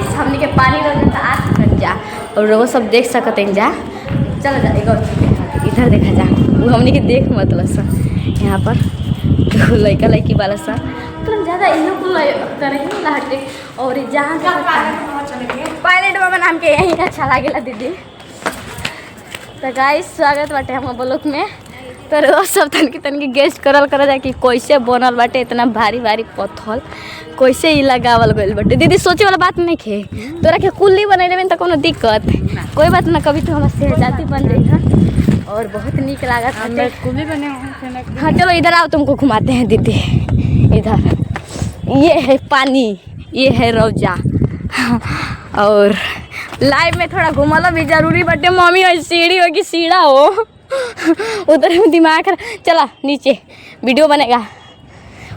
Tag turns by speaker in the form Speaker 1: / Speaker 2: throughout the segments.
Speaker 1: Guys हमने के पानी रोज आ सकत जा और वो सब देख सकते हैं जा। चल जा इधर देखा जा, वो हमने के देख मतलब सा यहाँ पर तो लड़का लड़की वाला सा मतलब ज़्यादा इन लोग करेंगे ना हटे। और जहाँ का पायलट बाबा नाम के यहीं का अच्छा लागेला दीदी। तो गाइस स्वागत बाटे हम ब्लॉग में। तो वो सब तनकी गेस्ट करल जाए कि कैसे बनल बाटे इतना भारी भारी पत्थर कैसे ही लगावल गइल बाटे। दीदी सोचे वाला बात नहीं खे, तोरा के कुल्ली बनैले में तो कोनो दिक्कत कोई बात ना, कभी तो हम शहजादी बन जाइए और बहुत नीक लागत है कुल्ली बने। हाँ चलो इधर आओ, तुमको घुमाते हैं दीदी। इधर ये है पानी, ये है रौजा और लाइव में थोड़ा घुमाना भी जरूरी बटे। मम्मी और सीढ़ी हो कि सीढ़ा हो उधर में दिमाग चला नीचे वीडियो बनेगा।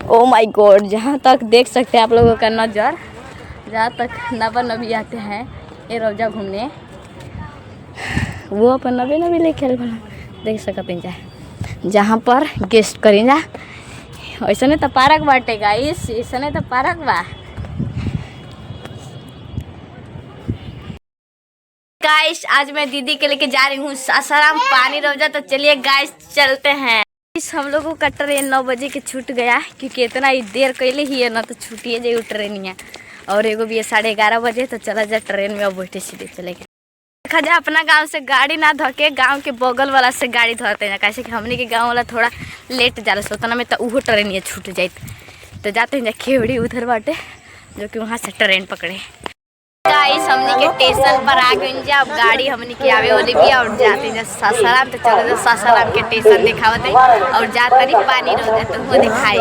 Speaker 1: ओ माय गॉड, जहाँ तक देख सकते हैं आप लोगों का नज़र, जहाँ तक नवा नबी आते हैं ये रौजा घूमने, वो अपन नबी ले खेल भला देख सकते हैं जा जहाँ पर गेस्ट करें जा। ऐसा नहीं तो पार्क बाटे गाइस, ऐसा नहीं तो पार्क बा गाइस। आज मैं दीदी के लेके जा रही हूँ सासाराम पानी रोजा। तो चलिए गाइस चलते हैं। हम लोगों का ट्रेन 9 बजे के छूट गया क्योंकि इतना ही देर कैले ही है ना, तो छूटिए जाइए ट्रेन। और एगो भी 11:30 बजे तो चला जा ट्रेन में, अब बैठे सीधे चले गए। देखा जाए अपना गांव से गाड़ी ना धोके गांव के बगल वाला से गाड़ी धोते हैं, कैसे कि हमने के गांव वाला थोड़ा लेट जा रहा उतना में तो वो ट्रेन ये छूट जाए। तो जाते हैं खेवड़ी उधर बाटे जो कि वहाँ से ट्रेन पकड़े। गाइस हमने के स्टेशन पर आ गए जा, अब गाड़ी हमने के आवे वाली भी और जाते हैं सासाराम। तो चलो जो सासाराम के स्टेशन दिखावते हैं और जाते ही पानी रोजा तो वो दिखाए।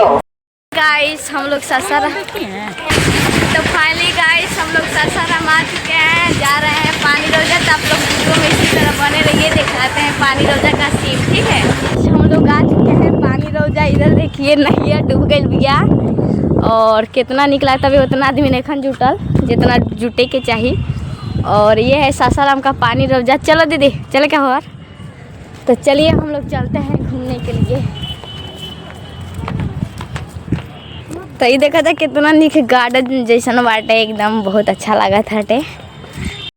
Speaker 1: गाइस हम लोग सासाराम, तो फाइनली गाइस हम लोग सासाराम आ चुके हैं, जा रहे हैं पानी रोजा। तो आप लोग वीडियो में इसी तरह बने रहिए, दिखाते हैं पानी रोजा का सीन, ठीक है। हम लोग आ चुके हैं पानी रोजा। इधर देखिए नैया डूब गई बिया और कितना निक लगता है, उतना आदमी नहीं खन जुटल जितना जुटे के चाहिए। और ये है सासाराम का पानी रोजा। चलो दीदी चले क्या हो। तो चलिए हम लोग चलते हैं घूमने के लिए। तो ये देखा था कितना निक गार्डन जैसा बाटे, एकदम बहुत अच्छा लगा था।